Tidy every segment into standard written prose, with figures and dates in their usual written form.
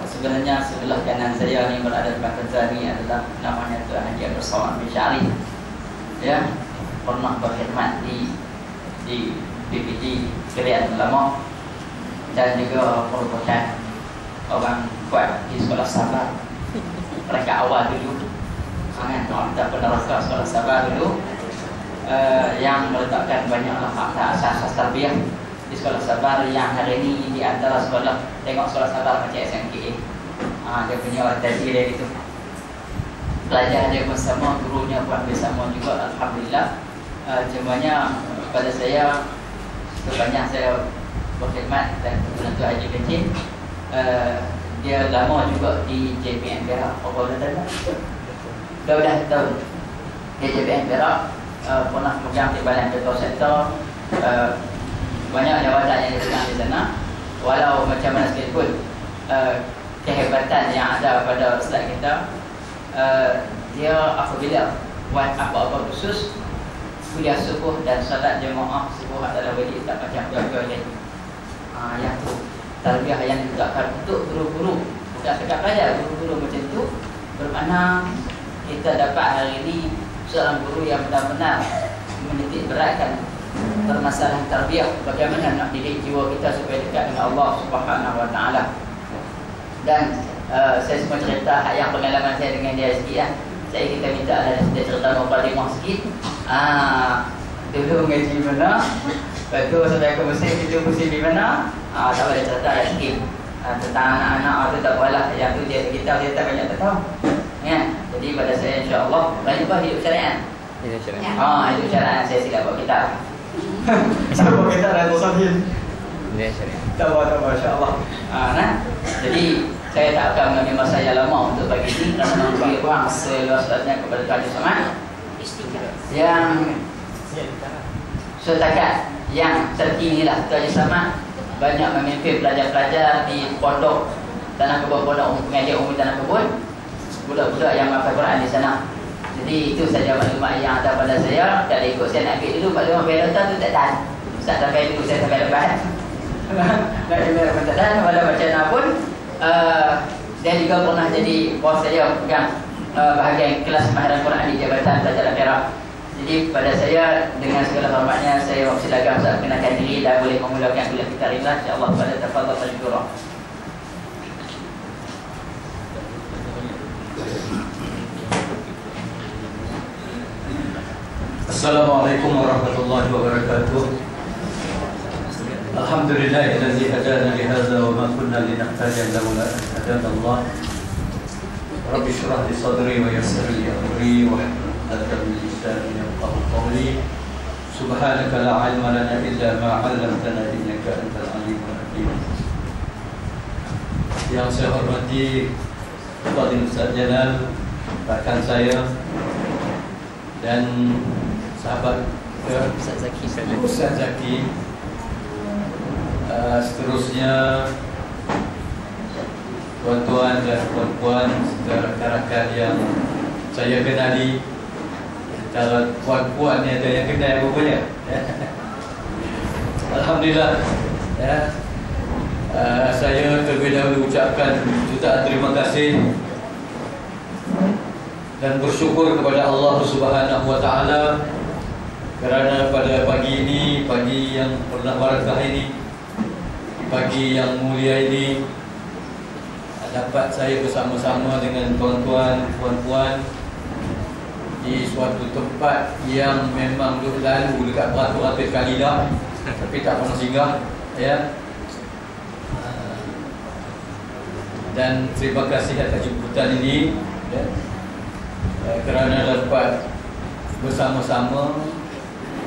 Sebenarnya sebelah kanan saya ni berada di Pakistan ni adalah namanya Tuan Haji Abdul Somad bin Syarif. Ya, pernah berkhidmat di PPG Krian Ulama dan juga merupakan orang kuat di sekolah Sabah. Mereka awal dulu, kita peneruskan sekolah Sabah dulu, yang meletakkan banyaklah asas tarbiyah di sekolah Sabar yang hari ini di antara sekolah, tengok sekolah Sabar macam SMKA. Dia punya orientasi dia itu. Pelajar dia pun sama, gurunya pun bersama juga, alhamdulillah. Cumanya pada saya sepanjang saya berkhidmat dan penentu Haji Kecil, dia lama juga di JPN Perak. Apa dah tahu? Dah tahu. Di JPN Perak pernah pegang Timbalan Petrol Sektor. Banyak jawatan yang dipegang di sana. Walau macam mana sekalipun kehebatan yang ada pada ustaz kita, dia apabila buat apa-apa khusus, kuliah subuh dan salat jemaah subuh adalah wajib, tak macam keluarga lain. Yang tu tarbiyah yang diletakkan untuk guru-guru, bukan sekadar pelajar, guru-guru macam tu. Bermakna kita dapat hari ini seorang guru yang benar-benar menitik beratkan permasalahan tarbiyah, bagaimana nak didik jiwa kita supaya dekat dengan Allah Subhanahu Wa Taala. Dan saya semua cerita yang pengalaman saya dengan dia sikit ya. Kita minta dia cerita mukadimah sikit. Dulu ngaji mana, lepas tu sampai ke musim itu musim di mana, tak boleh cerita sikit tentang anak-anak tu, tak boleh. Yang tu dia tak banyak tahu. Ya. Jadi pada saya insya-Allah banyak hidup syariat. Hidup syariat. Hidup syariat saya silap buat kita. Siapa kita dah tosahin. Ya, syariat. Tahu masya-Allah. Jadi saya tak akan mengambil masa yang lama untuk bagi ini, kerana memberi ruang seluas-luasnya kepada Tuan Haji Somad yang setakat yang terkini lah. Tuan Haji Somad banyak memimpin pelajar-pelajar di pondok Tanah Kebun, pondok pengajian umum Tanah Kebun, budak-budak yang menghafal Quran di sana. Jadi itu saja maklumat yang ada pada saya. Tak ada ikut saya nak ambil dulu maklumat biologis tu tak tahan. Ustaz sampai dulu, saya sampai lepas. Nak email pun tak tahan. Walau macam mana pun, dia juga pernah jadi bos saya, pegang bahagian kelas pemahaman Quran di Jabatan Pelajaran Perak. Jadi pada saya, dengan segala hormatnya, saya silakan Ustaz kenalkan diri dan boleh memulakan kuliah kita hari ini. InsyaAllah pada tafadhal tajurah. Assalamualaikum warahmatullahi wabarakatuh. Alhamdulillahilladzi hadana li hadza wa ma kunna linahtadiya laula an hadana Allah. Rabbi shrah li sadri wa yassir li amri wa hlul 'uqdatam min lisani yafqahu qawli. Subhanaka la 'ilma lana illa ma 'allamtana innaka antal 'alimul hakim. Yang saya hormati Fadil Ustaz Jalal, rakan saya, dan sahabat Ustaz Zaki, seterusnya tuan-tuan dan puan-puan, rakan-rakan yang saya kenali. Antara puan-puan ni ada yang kenal rupanya. Alhamdulillah ya. Saya terlebih dahulu ucapkan jutaan terima kasih dan bersyukur kepada Allah Subhanahu Wa Taala kerana pada pagi ini, pagi yang penuh barakah ini, pagi yang mulia ini, dapat saya bersama-sama dengan tuan-tuan, puan-puan di suatu tempat yang memang duk lalu dekat beratus-ratus kali dah, tapi tak pernah singgah ya. Dan terima kasih atas jemputan ini ya, kerana dapat bersama-sama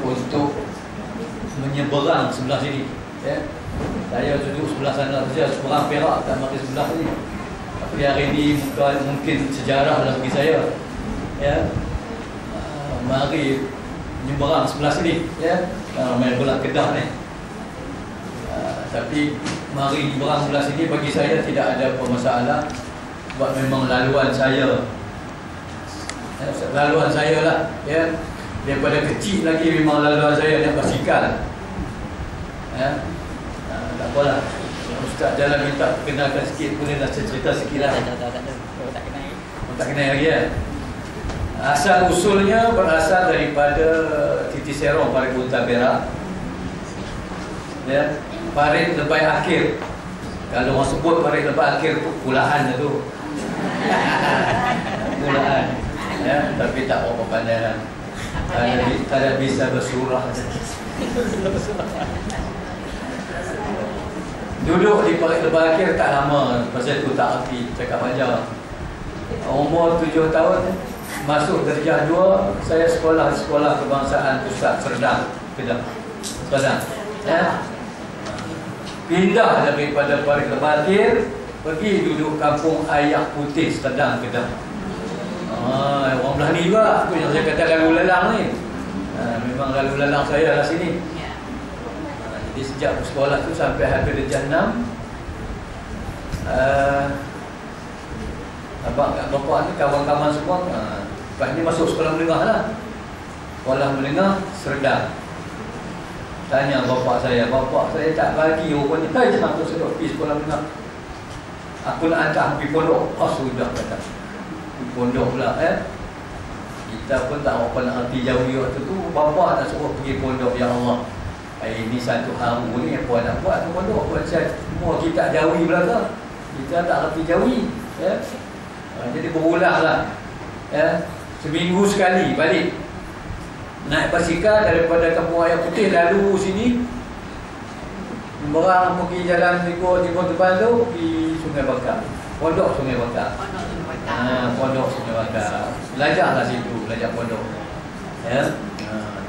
untuk menyeberang sebelah sini ya. Saya duduk sebelah sana saja, seberang Perak, tak mari sebelah ni. Tapi hari ini mungkin sejarah lah bagi saya ya. Mari menyeberang sebelah sini ya. Main bola Kedah ni. Tapi mari menyeberang sebelah sini bagi saya tidak ada apa masalah, sebab memang laluan saya. Laluan saya lah ya. Daripada kecil lagi memang laluan saya naik basikal ya. Tak apalah, Ustaz Jalan minta perkenalkan sikit, bolehlah cerita sikit lah. Tak kenal lagi ya. Asal usulnya berasal daripada Titi Serong Parit Buta Perak. Ya, parit lebai akhir. Kalau orang sebut parit lebai akhir tu pulaan tu. Pulaan. Ya, tapi tak apa pandai lah. Tidak bisa bersurah. Duduk di parit lebai akhir tak lama. Pasal tu tak erti cakap ajar. Umur 7 tahun masuk darjah 2, saya sekolah kebangsaan Pusat Serdang, Kedah. Serdang. Ya. Pindah daripada Parit Lebatir pergi duduk kampung Ayak Putih, Serdang, Kedah. Orang belah ni juga. Itu yang saya kata lalu lalang ni. Memang lalu lalang saya lah sini. Jadi sejak sekolah tu sampai habis darjah 6, abang kat bapak ni kawan-kawan semua lepas ni masuk sekolah menengah lah. Sekolah menengah Serdang. Tanya bapak saya tak bagi rupanya. Hai, jangan tu saya pergi sekolah menengah. Aku nak hantar pergi pondok. Sudah kata pergi pondok pula. Kita pun tak apa nak hati jauh waktu tu. Bapak nak suruh pergi pondok. Ya Allah, ini satu hari ni apa nak buat tu pondok. Semua kita jauhi belakang. Kita tak hati jauhi. Jadi berulang lah. Seminggu sekali balik. Naik basikal daripada kampung Ayak Putih lalu sini, berang pergi jalan timur depan tu, pergi Sungai Bakar. Pondok Sungai Bakar. Pondok Sungai Bakar. Belajarlah situ, belajar pondok.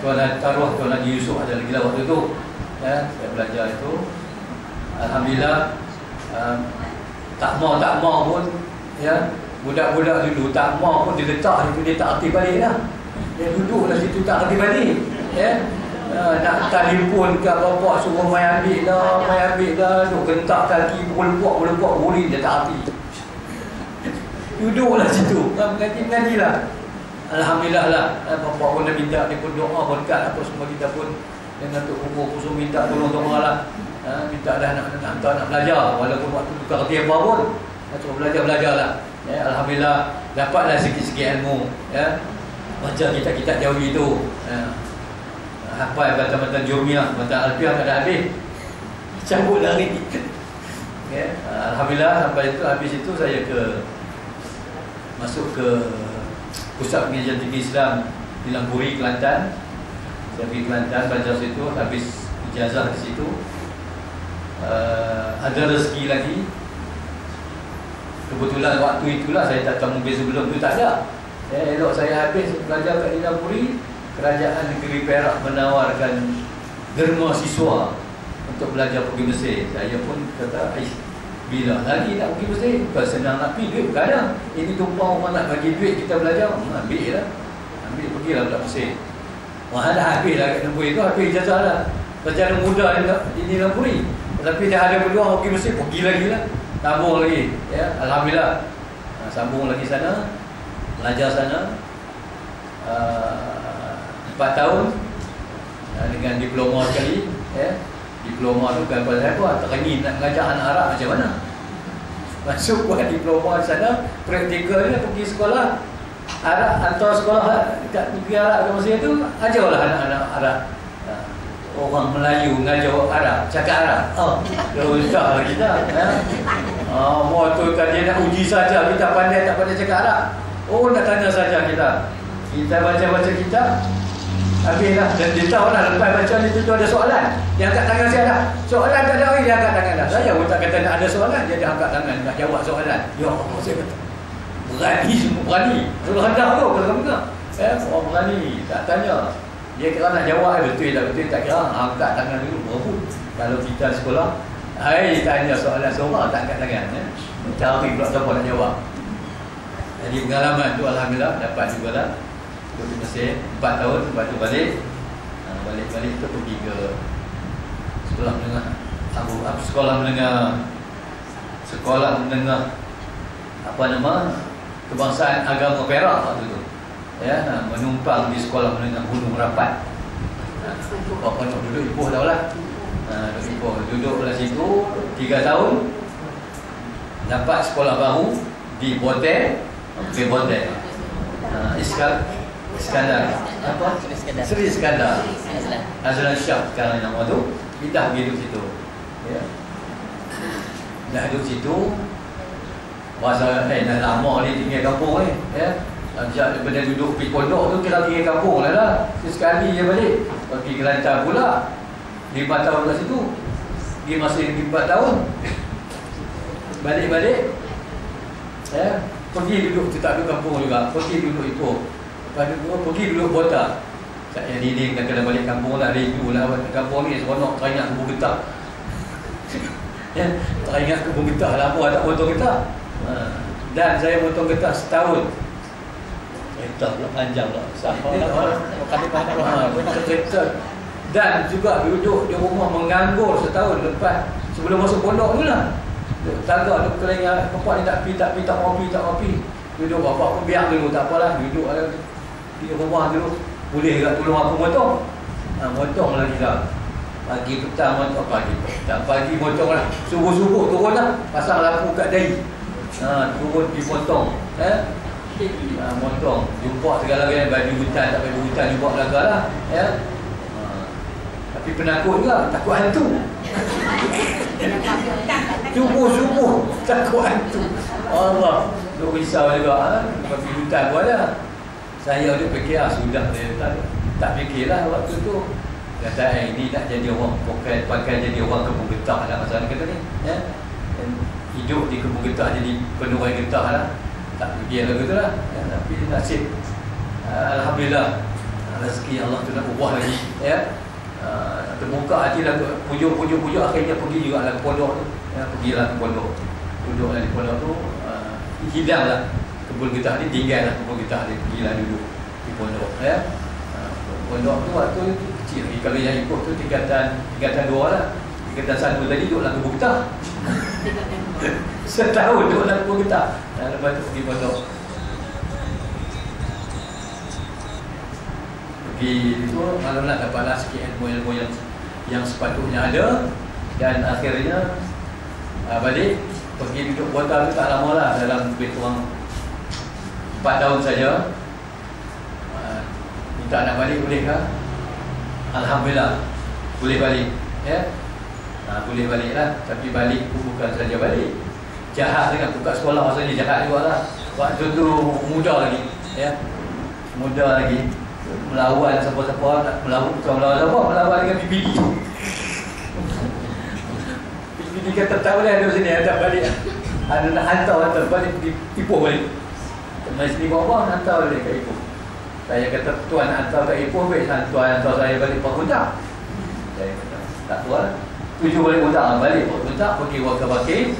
Tuan Taruh, Tuan Haji Yusof ada lagi lah waktu tu. Saya belajar itu. Alhamdulillah. Tak mau pun, budak-budak dulu tak mau pun dia letak itu, dia tak aktif balik lah. Dia duduklah situ tak aktif balik. Nak telefon kat bapak suruh mai ambil dah, duk gentak kaki, berlepak buri, dia tak aktif. Duduklah situ, mengaji lah. Alhamdulillah lah, bapak pun dah minta, dia pun doa berkat apa semua, kita pun dengan Tok Umur pun minta tolong lah. Minta dah nak belajar, walaupun waktu tukar kerti apa pun, suruh belajar lah. Alhamdulillah dapatlah sikit-sikit ilmu. Baca kitab jauhi itu. Hafal batan-batan Jurmiyah, batan Alfiah tak ada habis. Cabut lari. Alhamdulillah sampai itu, habis itu saya masuk ke Pusat Pengajian Tinggi Islam di Langkuri, Kelantan. Saya pergi Kelantan belajar situ, habis ijazah di situ. Ada rezeki lagi. Kebetulan waktu itulah saya tak tahu, mungkin sebelum tu tak ada. Elok saya habis belajar kat Langkuri, Kerajaan Negeri Perak menawarkan derma siswa untuk belajar pergi Mesir. Saya pun kata, bila lagi nak pergi Mesir? Bukan senang nak pergi, duit bukan ada. Ini tumpang orang nak bagi duit kita belajar, ambil lah. Pergilah pula Mesir. Wah, dah habis lah kat Langkuri tu, habis ijazah lah. Secara mudah di Langkuri. Tapi dah ada peluang pergi Mesir, pergi lagi lah. Sambung lagi. Alhamdulillah. Sambung lagi sana. Belajar sana 4 tahun dengan diploma sekali. Diploma tu kan pada saya pun terengi nak mengajar anak Arab macam mana. Masuk buat diploma di sana, praktikalnya pergi sekolah Arab, hantar sekolah dekat negeri Arab ke Mesir tu, ajarlah anak-anak Arab. Orang Melayu mengajar Arab, cakap Arab. Susah lah kita. Waktu kan dia nak uji saja kita pandai tak pandai cakap Arab. Nak tanya saja kita. Kita baca-baca kitab, habislah. Dan dia tahu lah, lepas baca itu ada soalan. Dia angkat tangan saya dah. Soalan tak ada, dia angkat tangan dah. Saya pun tak kata nak ada soalan, dia dah angkat tangan nak jawab soalan. Ya Allah, saya kata berani, semua berani. Suruh hendak tu, kalau benar. Orang berani, tak tanya. Dia kira nak jawab, betul tak kira. Angkat tangan dulu, berebut. Kalau kita sekolah, tanya soalan seorang, tak angkat tangan. Cari pula siapa nak jawab. Jadi pengalaman tu Alhamdulillah dapat juga lah. Pergi Mesir 4 tahun, lepas tu balik tu pergi ke sekolah menengah sekolah menengah apa nama, Kebangsaan Agama Perak waktu tu. Menumpang di sekolah menengah Gunung Rapat. Apa nak duduk ibuh dah lah. Duduk dalam situ 3 tahun, dapat sekolah baru di Bontang, Iskandar apa? Seri Iskandar Azlan Shah sekarang nama tu, pindah pergi duduk situ. Ya. Dah duduk situ masa dah lama ni tinggal kampung ni, ya. Daripada duduk pergi pondok tu kira tinggal kampung lah. Sekali je balik pergi Kelantan pula 5 tahun kat situ. Dia masih 4 tahun. Balik-balik, ya, pergi duduk, tak duduk kampung juga, pergi duduk Ipoh, pergi duduk Bota. Yang ini kena balik kampung lah, rindu lah kampung ni, seronok, teringat kebun getah. Ya, teringat kebun getah, lama tak potong getah. Dan saya potong getah setahun. Getah pula panjang pula. Dan juga duduk di rumah menganggur setahun lepas sebelum masuk pondok tu lah. Tangga tu kelengah, bapak ni tak kopi. Duduk bapak pun biar dulu, tak apalah. Duduk di rumah dulu. Boleh tak tolong aku motong? Motong lagi lah. Pagi petang motong, pagi motong lah. Subuh-subuh turun lah, pasang lampu kat dahi. Turun dipotong. Motong. Jumpa segala-galanya, baju hutan, tak baju hutan, jumpa belakang lah. Ya. Tapi penakut juga, takut hantu. Subuh-subuh takut hantu. Allah, duk risau juga. Pergi hutan pun ada. Saya ada fikir, sudah saya tak fikirlah waktu tu. Kata ini nak jadi orang pakai jadi orang kebun getah lah masalah kata ni. Ya? Hidup di kebun getah jadi penuai getah lah. Tak fikir lah gitu lah. Ya, tapi nasib, alhamdulillah, rezeki Allah tu nak ubah lagi. Ya. Terbuka hati lah, pujuk akhirnya pergi juga lah ke pondok tu. Ya, pergilah ke pondok, duduk lah di pondok tu, hilang lah kebun getah ni, tinggal lah kebun getah ni, pergilah duduk di pondok. Ya. Pondok tu waktu kecil lagi, kalau yang ikut tu tingkatan 2 lah. Tingkatan 1 tadi duduk lah kebun getah. Setahun duduk lah kebun getah. Lepas tu pergi pondok, itu malam nak dapatlah sikit ilmu-ilmu yang sepatutnya ada. Dan akhirnya balik pergi duduk Bota tu tak lama lah, dalam lebih kurang 4 tahun saja. Minta nak balik, boleh kah? Alhamdulillah boleh balik. Ya, boleh balik lah. Tapi balik pun bukan saja balik, jahat dengan buka sekolah masa ni, jahat juga lah. Waktu tu muda lagi, ya, muda lagi. Melawan siapa-siapa, melawan dengan PPD. PPD kata tak boleh ada sini, ada balik. Ada nak hantar balik, Ipoh balik. Mas ni bawa hantar balik ke Ipoh. Saya kata tuan hantar ke Ipoh, baik tuan hantar saya balik Pak Kuntak. Saya kata tak tuan, tuju balik Kuntak, balik Pak Kuntak, pergi Waka Bakir.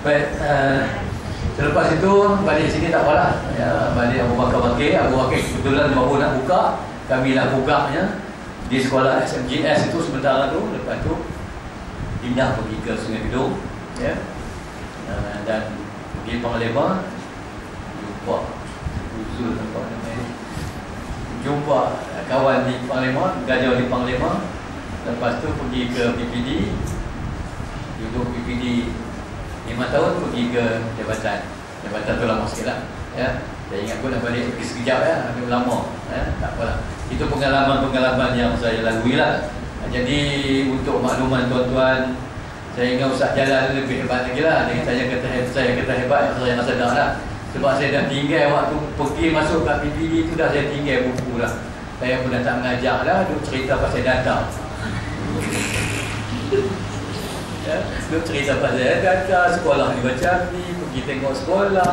Baik, selepas itu balik sini tak apalah. Ya, balik Abu Bakar kebetulan baru nak buka, kami nak bukanya di sekolah SMGS itu sementara tu. Lepas tu pindah pergi ke Sungai Bidung, ya. Dan pergi Panglima, jumpa Uzul apa namanya, jumpa kawan di Panglima, gajah di Panglima. Lepas tu pergi ke PPD, duduk PPD 5 tahun, pergi ke jabatan tu lama sikit lah, ya. Saya ingat pun nak balik pergi sekejap, ya, agak lama, ya. Tak apalah, itu pengalaman yang saya lalui lah. Jadi untuk makluman tuan-tuan, saya ingat Ustaz Jalan lebih hebat lagi lah. Dengan saya kata hebat, saya rasa dah lah. Sebab saya dah tinggal waktu pergi masuk kat PPD tu, dah saya tinggal buku lah. Saya pun dah tak mengajar lah, duk cerita pasal data. Ya, duk cerita pasal data, sekolah ni macam ni, pergi tengok sekolah.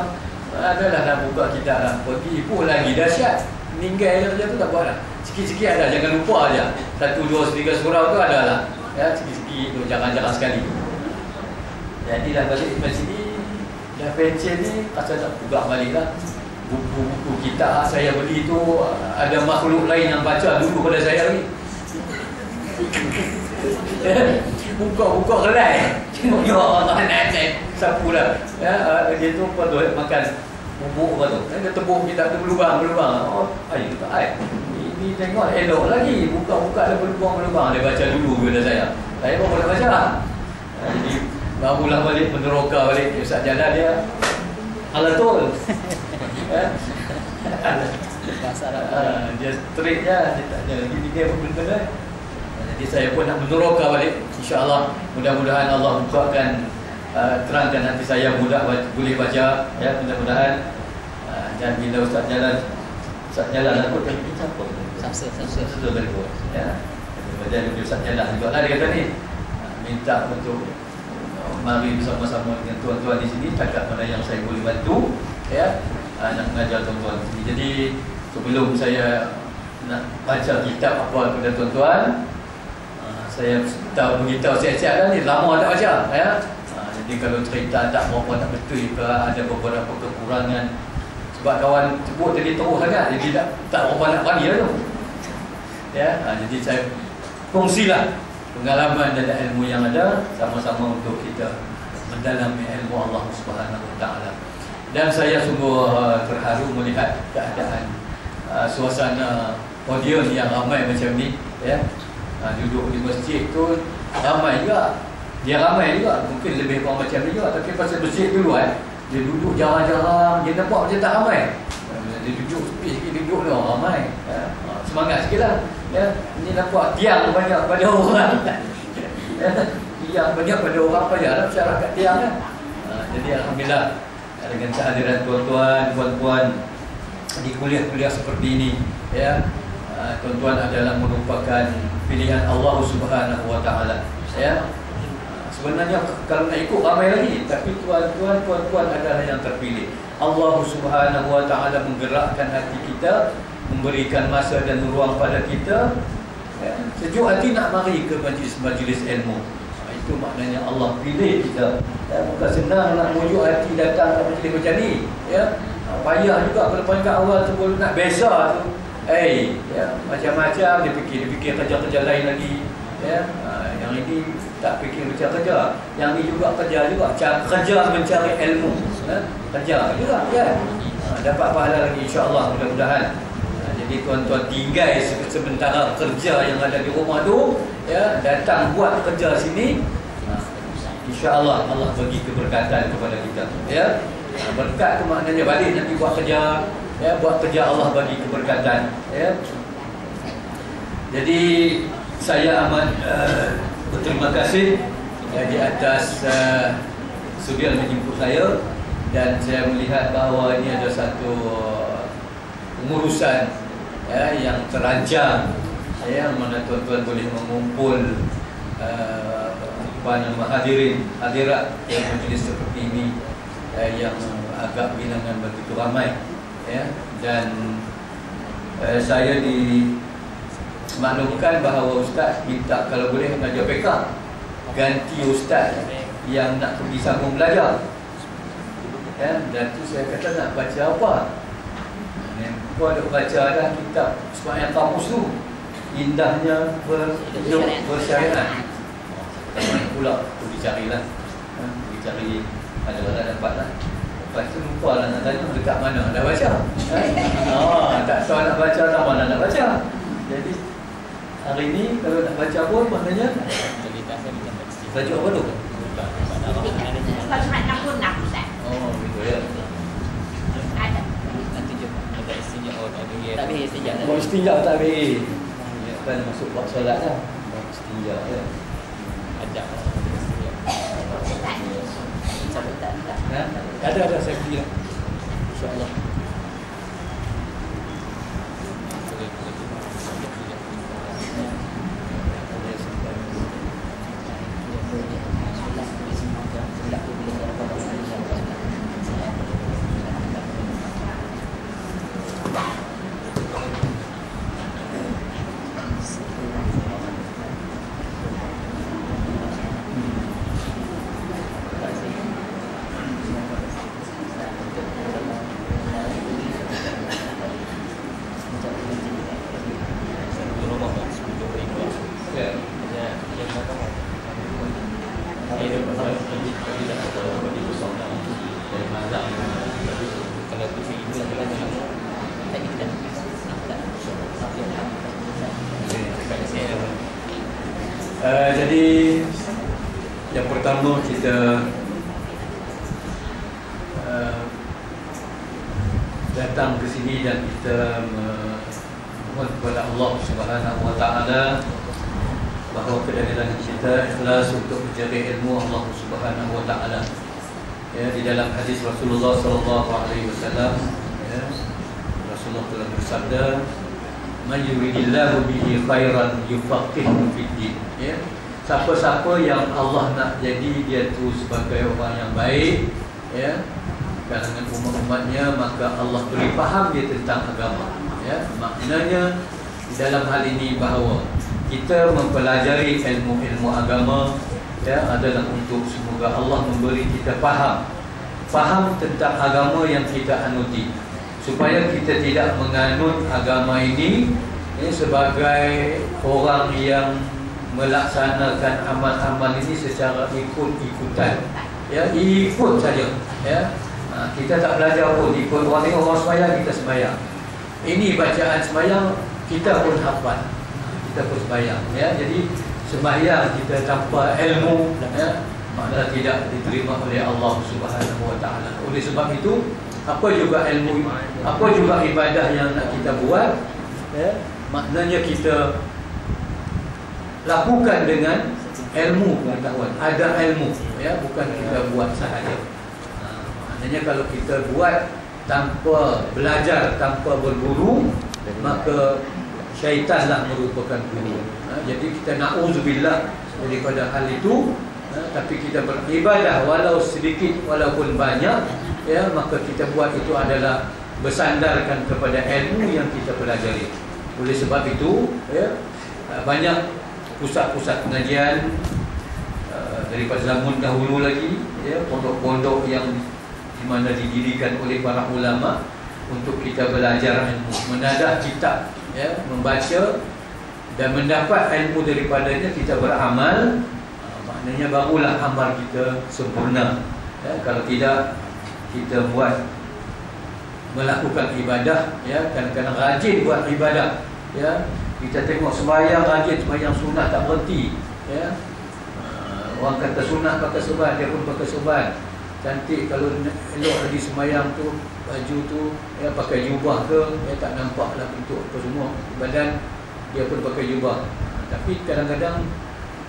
adalah nak buka kitab lah. Pergi pun lagi dahsyat. Meninggal je tu tak buat lah. Sikit-sikit ada, jangan lupa aja. 1, 2, 3 surau tu ada lah. Ya, sikit-sikit tu, jangan-jangan sekali. Jadi dah balik ke sini, dah pencen ni, asal nak buka balik lah. Buku-buku kitab saya beli tu, ada makhluk lain yang baca dulu pada saya ni. Buka-buka gelai. Ya Allah, nak sapu dah. Ya, dia tu apa tu, makan bubuk apa tu. Dia tebuk kitab tu berlubang-berlubang. Oh, air tu tak air. Ini tengok elok lagi. Buka-buka ada berlubang-berlubang. Dia baca dulu bila saya. Saya pun boleh baca. Jadi barulah balik meneroka balik. Ustaz jalan dia alatul. Dia straight je. Dia tak ada lagi dia pun benda. Jadi saya pun nak meneroka balik. InsyaAllah mudah-mudahan Allah bukakan terangkan hati saya mudah boleh baca ya, mudah-mudahan. Dan bila Ustaz jalan aku tak bisa apa Samsul berikut ya. Kemudian Ustaz jalan juga lah dia kata ni minta untuk mari bersama-sama dengan tuan-tuan di sini takat mana yang saya boleh bantu ya, nak mengajar tuan-tuan di sini. Jadi sebelum saya nak baca kitab apa kepada tuan-tuan, saya beritahu siap-siap dah ni, lama tak baca ya. Jadi kalau cerita tak berapa tak betul ke, ada beberapa kekurangan sebab kawan sebut tadi teruk sangat, jadi tak berapa nak bagi lah tu ya. Jadi saya kongsilah pengalaman dan ilmu yang ada sama-sama untuk kita mendalami ilmu Allah Subhanahu Wa Taala. Dan saya sungguh terharu melihat keadaan suasana audiens yang ramai macam ni ya. Duduk di masjid tu ramai juga. Dia ramai juga, mungkin lebih kurang macam ni juga. Tapi pasal masjid dulu dia duduk jarang-jarang, dia nampak macam tak ramai. Dia duduk sepi sikit, duduk tu ramai ya. Semangat sikit lah ya. Ini nampak tiang banyak pada orang tiang banyak pada orang, payahlah bersyarah kat tiang kan. Jadi Alhamdulillah dengan kehadiran tuan-tuan, puan-puan di kuliah-kuliah seperti ini ya. Tuan-tuan adalah merupakan pilihan Allah Subhanahu Wa Taala ya. Sebenarnya kalau nak ikut ramai lagi, tapi tuan-tuan, puan-puan adalah yang terpilih. Allah Subhanahu Wa Taala menggerakkan hati kita, memberikan masa dan ruang pada kita ya. Sejuk hati nak mari ke majlis-majlis ilmu. Itu maknanya Allah pilih kita ya. Bukan senang nak mujuk hati datang ke majlis macam ni ya. Payah juga kalau kat awal sebelum nak biasa tu ya, macam-macam dia fikir kerja-kerja lain lagi ya. Yang ini tak fikir kerja-kerja, yang ini juga kerja kerja mencari ilmu ya. Kerja juga ya. Dapat pahala lagi insya-Allah, mudah-mudahan. Jadi tuan-tuan tinggal sementara kerja yang ada di rumah tu ya, datang buat kerja sini, insya-Allah Allah bagi keberkatan kepada kita ya. Berkat tu maknanya balik nanti buat kerja ya, buat kerja Allah bagi keberkatan ya. Jadi saya amat berterima kasih ya, di atas sudi menjemput saya, dan saya melihat bahawa ini ada satu pengurusan ya, yang terancang ya, mana tuan-tuan boleh mengumpul hadirat yang majlis seperti ini yang agak bilangan begitu ramai ya. Dan saya dimaklumkan bahawa Ustaz minta kalau boleh mengajar PK ganti Ustaz yang nak pergi sambung belajar ya. Dan tu saya kata nak baca apa? Kau ada baca dah kitab Sembahyang Kamus tu, indahnya bersyariat. Pula tu dicarilah, dicari ada dapat lah. Lepas tu lupa lah nak tanya dekat mana dah baca tak tahu nak baca tak mana nak baca. Jadi hari ni kalau nak baca pun maknanya baca apa tu? Baca surat 66 Ustaz. Oh gitu ya. Ada. Nanti jom ada istinja ada dia. Tak boleh istinja. Buat istinja tak boleh. Ya kan masuk buat solat dah. Buat istinja ya. Ada. Ada saya pergi lah. InsyaAllah. Jadi yang pertama kita datang ke sini dan kita mohon kepada Allah Subhanahu wa taala bahawa kehadiran kita ikhlas untuk mencari ilmu Allah Subhanahu wa taala. Ya, di dalam hadis Rasulullah sallallahu alaihi wasallam, ya, Rasulullah telah bersabda, "Man yuridillahu bihi khairan yufaqihuhu fid din." Ya. Siapa-siapa yang Allah nak jadi dia tu sebagai orang yang baik, ya, kalangan umat-umatnya, maka Allah beri faham dia tentang agama. Ya, maknanya di dalam hal ini bahawa kita mempelajari ilmu-ilmu agama, ya, adalah untuk semoga Allah memberi kita faham tentang agama yang kita anuti, supaya kita tidak menganut agama ini, ya, sebagai orang yang melaksanakan amal-amal ini secara ikut-ikutan, ya, ikut saja, ya. Kita tak belajar pun, ikut orang tengok orang sembahyang kita sembahyang. Ini bacaan sembahyang kita pun hafal, kita pun sembahyang, ya. Jadi sembahyang kita tanpa ilmu, ya, maknanya tidak diterima oleh Allah Subhanahu wa taala. Oleh sebab itu, apa juga ilmu, apa juga ibadah yang nak kita buat, ya, maknanya kita lakukan dengan ilmu pengetahuan, ada ilmu, ya, bukan kita buat sahaja. Maknanya kalau kita buat tanpa belajar, tanpa berguru, maka syaitanlah merupakan guru. Jadi kita na'udzubillah daripada hal itu, tapi kita beribadah walau sedikit walaupun banyak, ya, maka kita buat itu adalah bersandarkan kepada ilmu yang kita pelajari. Oleh sebab itu, ya, banyak pusat-pusat pengajian daripada zaman dahulu lagi, ya, pondok-pondok yang di mana didirikan oleh para ulama untuk kita belajar ilmu, menadah kitab, ya, membaca dan mendapat ilmu daripadanya, kita beramal, maknanya barulah amal kita sempurna, ya. Kalau tidak, kita buat melakukan ibadah, ya, kadang-kadang rajin buat ibadah, ya. Kita tengok sembahyang rajin, sembahyang sunat tak berhenti, ya. Orang kata sunat pakai serban, dia pun pakai serban. Cantik kalau elok lagi sembahyang tu, baju tu, ya, pakai jubah ke, ya, tak nampak lah bentuk apa semua badan, dia pun pakai jubah. Tapi kadang-kadang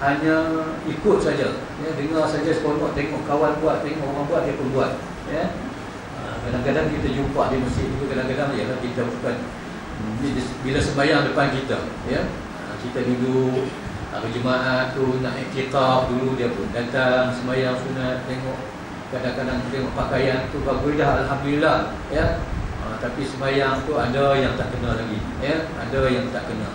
hanya ikut saja, ya, dengar saja seronok, tengok kawan buat, tengok orang buat, dia pun buat, ya. Kadang-kadang kita jumpa di masjid itu, kadang-kadang ialah kita bukan bila sembahyang depan kita, ya, kita dulu hari Jumaat tu nak iktikaf dulu, dia pun datang sembahyang sunat, tengok, kadang-kadang tengok pakaian tu bagus dah, alhamdulillah, ya. Tapi sembahyang tu ada yang tak kena lagi, ya, ada yang tak kena.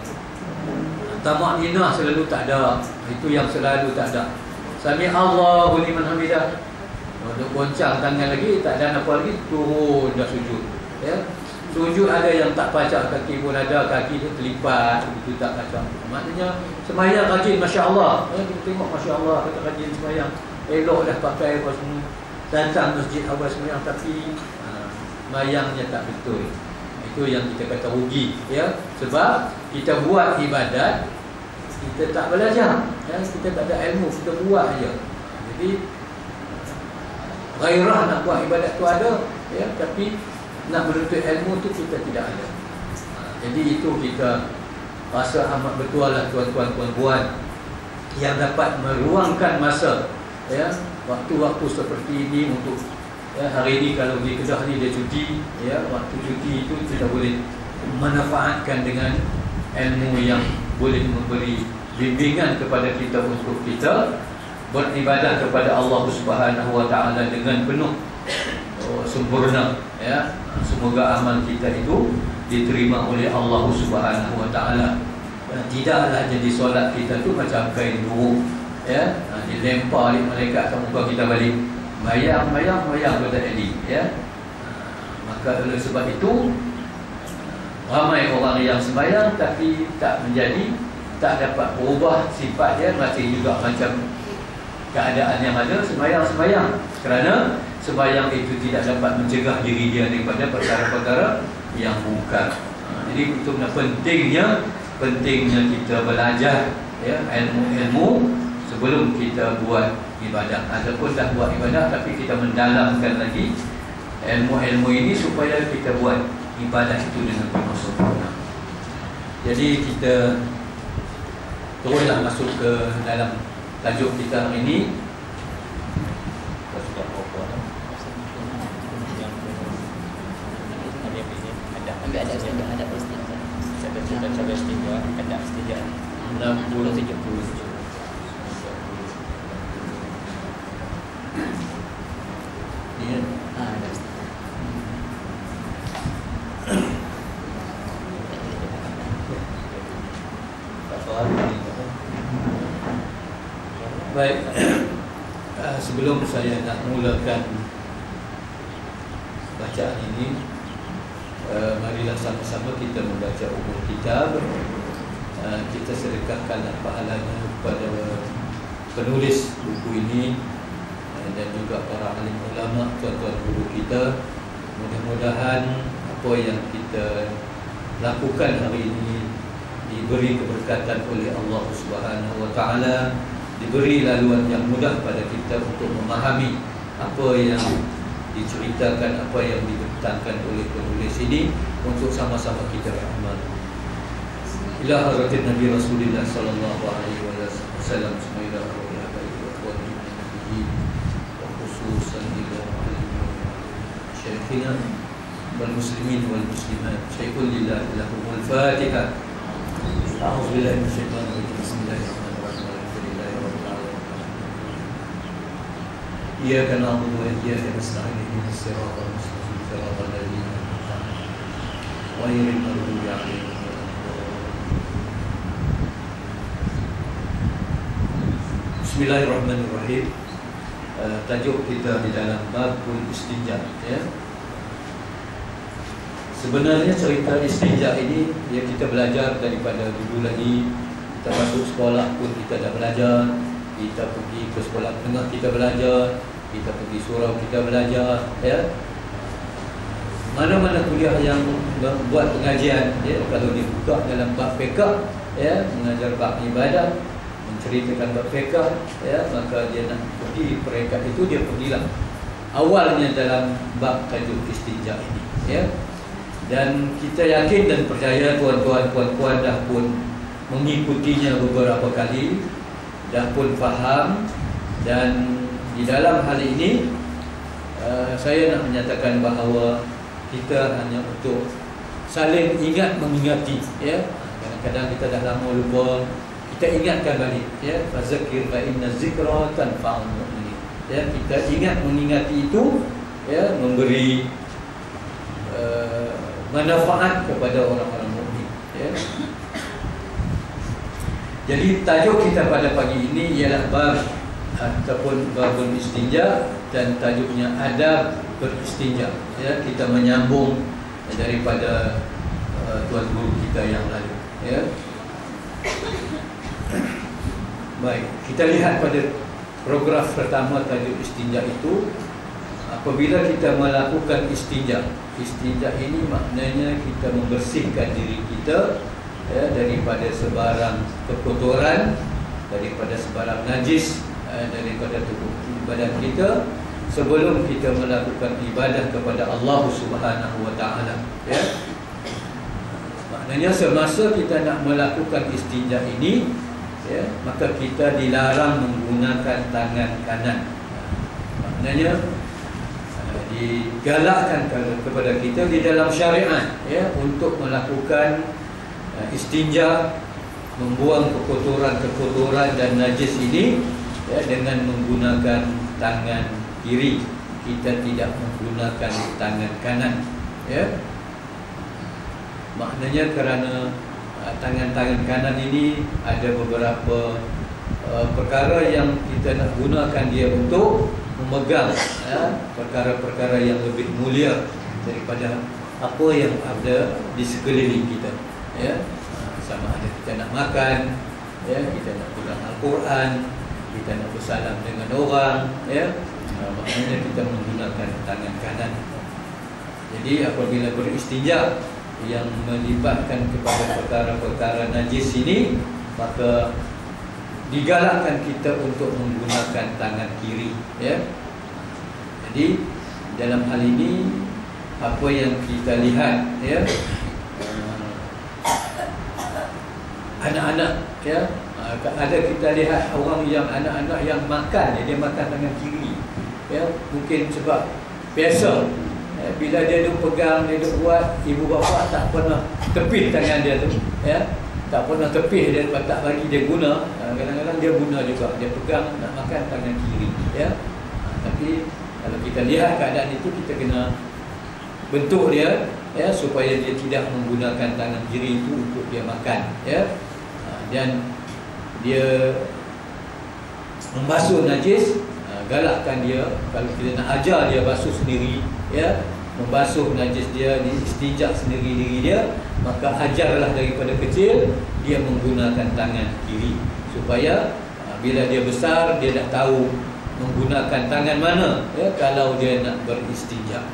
Tamak ninah selalu tak ada, itu yang selalu tak ada. Sami Allahu liman hamidah, duk goncang tangan lagi, tak ada apa lagi, turun dah sujud, ya. Sujud ada yang tak pacak kaki pun ada, kaki tu terlipat, itu tak pacak. Maknanya sembahyang rajin, Masya Allah, ya, kita tengok Masya Allah, kata rajin sembahyang, elok dah pakai apa semua, datang masjid awal sembahyang, tapi sembahyangnya tak betul. Itu yang kita kata rugi, ya. Sebab kita buat ibadat, kita tak belajar, ya, kita tak ada ilmu, kita buat aja. Jadi gairah nak buat ibadat tu ada, ya, tapi nak menuntut ilmu tu kita tidak ada. Jadi itu kita rasa amat betul lah tuan-tuan puan-puan yang dapat meluangkan masa, ya, waktu-waktu seperti ini untuk, ya, hari ini kalau di Kedah ni dia cuti, ya, waktu cuti itu kita boleh manfaatkan dengan ilmu yang boleh memberi bimbingan kepada kita untuk kita beribadah kepada Allah Subhanahu wa taala dengan penuh sempurna, ya. Semoga amal kita itu diterima oleh Allah Subhanahu wa taala. Tidaklah jadi solat kita tu macam kain buruk, ya, dilempar oleh malaikat ke muka kita balik, bayang pada eli, ya. Maka oleh sebab itu ramai orang yang sembahyang tapi tak menjadi, tak dapat berubah sifat dia, masih juga macam keadaan yang ada, sembahyang kerana sembahyang itu tidak dapat mencegah diri dia daripada perkara-perkara yang mungkar. Jadi itu pentingnya kita belajar, ya, ilmu-ilmu sebelum kita buat ibadah. Ataupun dah buat ibadah tapi kita mendalamkan lagi ilmu-ilmu ini supaya kita buat ibadah itu dengan penuh sempurna. Jadi kita teruslah masuk ke dalam tajuk kita hari ini. Ada istinja, ada istinja 60 70. Ya. ada istinja. Baik, sebelum saya nak mulakan bacaan ini, marilah sama-sama kita membaca umur kitab. Kita sedekahkanlah pahalanya kepada penulis buku ini dan juga para alim ulama, tuan-tuan guru kita. Mudah-mudahan apa yang kita lakukan hari ini diberi keberkatan oleh Allah Subhanahu wa taala, diberi laluan yang mudah pada kita untuk memahami apa yang diceritakan, apa yang dibentangkan oleh penulis ini, untuk sama-sama kita beramal. Ila haratin Nabi Rasulullah sallallahu alaihi wasallam, ila ruhi abai wa qawli nabihi wa khususan ila syekhina wal muslimin wal muslimat, syaikhul lillahi lahumul Fatihah. A'udzu billahi minasyaitonir rajim. Bismillahirrahmanirrahim. Iyyaka na'budu wa iyyaka nasta'in. Ihdinas siratal mustaqim, siratal ladzina an'amta 'alaihim ghairil maghdubi 'alaihim. Bismillahirrahmanirrahim. Tajuk kita di dalam babul istinja, ya. Sebenarnya cerita istinja ini ya kita belajar daripada dulu lagi. Kita masuk sekolah pun kita dah belajar. Kita pergi ke sekolah menengah kita belajar. Kita pergi surau kita belajar, ya. Mana-mana kuliah yang buat pengajian, ya, kalau dibuka dalam bab fiqh, ya, mengajar bab ibadah, menceritakan bab fiqh, ya, maka dia nak pergi peringkat itu, dia pergilah awalnya dalam bab tajuk istinja ini, ya. Dan kita yakin dan percaya tuan-tuan puan-puan dah pun mengikutinya beberapa kali, dah pun faham. Dan di dalam hal ini saya nak menyatakan bahawa kita hanya untuk saling ingat mengingati, ya. Kadang-kadang kita dah lama lupa, kita ingatkan balik, ya. Fazakir fa inna zikra tanfa'ul mu'minin, ya. Kita ingat mengingati itu, ya, memberi manfaat kepada orang-orang mukmin, ya. Jadi tajuk kita pada pagi ini ialah bab ataupun babul istinja, dan tajuknya adab beristinja, ya. Kita menyambung daripada tuan guru kita yang lalu, ya. Baik, kita lihat pada paragraf pertama tajuk istinja itu. Apabila kita melakukan istinja, istinja ini maknanya kita membersihkan diri kita, ya, daripada sebarang kekotoran, daripada sebarang najis, daripada tubuh badan kita sebelum kita melakukan ibadah kepada Allah Subhanahu wa taala, ya. Maknanya semasa kita nak melakukan istinja ini, ya, maka kita dilarang menggunakan tangan kanan. Maknanya digalakkan kepada kita di dalam syariat, ya, untuk melakukan istinja, membuang kekotoran dan najis ini, ya, dengan menggunakan tangan kiri. Kita tidak menggunakan tangan kanan, ya. Maknanya kerana tangan-tangan kanan ini ada beberapa perkara yang kita nak gunakan dia untuk memegang, ya, perkara-perkara yang lebih mulia daripada apa yang ada di sekeliling kita, ya. Sama ada kita nak makan, ya, kita nak pegang Al-Quran, kita nak bersalam dengan orang, ya, maknanya kita menggunakan tangan kanan. Jadi apabila beristinja yang melibatkan kepada perkara-perkara najis ini, maka digalakkan kita untuk menggunakan tangan kiri, ya. Jadi dalam hal ini apa yang kita lihat, ya, anak-anak, ya, ada kita lihat orang yang anak-anak yang makan, dia makan tangan kiri, ya, mungkin sebab biasa, ya, bila dia duk pegang, dia duk buat, ibu bapa tak pernah tepih tangan dia tu, ya, tak pernah tepih dia, tak bagi dia guna. Kadang-kadang dia guna juga, dia pegang nak makan tangan kiri, ya. Tapi kalau kita lihat keadaan itu, kita kena bentuk dia, ya, supaya dia tidak menggunakan tangan kiri itu untuk dia makan, ya. Dan dia membasuh najis, galakkan dia, kalau kita nak ajar dia basuh sendiri, ya, membasuh najis dia, di istinja sendiri diri dia, maka ajarlah daripada kecil dia menggunakan tangan kiri, supaya bila dia besar dia dah tahu menggunakan tangan mana, ya, kalau dia nak beristinja.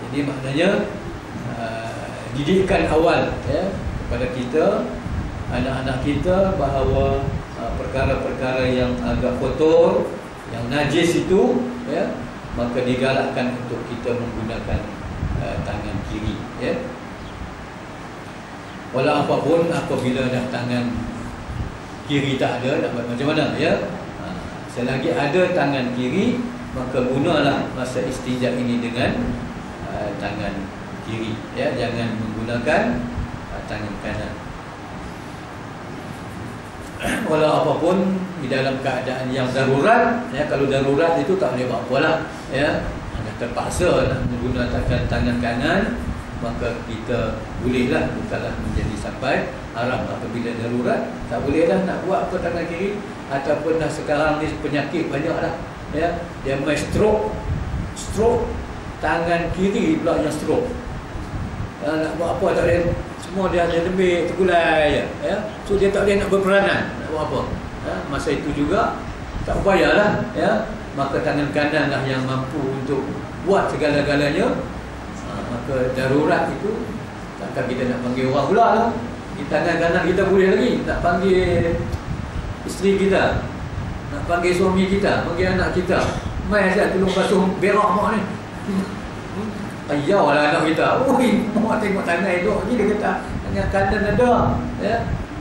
Jadi maknanya didikan awal, ya, kepada kita, anak-anak kita, bahawa perkara-perkara yang agak kotor, yang najis itu, ya, maka digalakkan untuk kita menggunakan tangan kiri, ya. Walau apapun, apabila dah tangan kiri tak ada, nak buat macam mana, ya. Selagi ada tangan kiri, maka gunalah masa istinja ini dengan tangan kiri, ya, jangan menggunakan tangan kanan. Walau apapun, di dalam keadaan yang darurat, ya, kalau darurat itu tak boleh buat apa lah, ya, terpaksa nak menggunakan tangan kanan, maka kita bolehlah, bukanlah menjadi sampai haram. Apabila darurat, tak bolehlah nak buat apa tangan kiri, ataupun dah sekarang ni penyakit banyak lah, ya, dia main stroke, tangan kiri pula yang stroke, ya, nak buat apa tak boleh, semua dia ada lebih tergulai, ya. So dia tak boleh nak berperanan, nak buat apa, ya. Masa itu juga tak payahlah, ya, maka tangan kanan lah yang mampu untuk buat segala-galanya. Maka darurat itu, takkan kita nak panggil orang pula lah. Di tangan kanan kita boleh lagi nak panggil isteri kita, nak panggil suami kita, panggil anak kita, mai saya tolong basuh berak mak ni. Ayalah anak kita, oi, mak tengok tangan elok ni, dia kata tangan kanan ada, ya,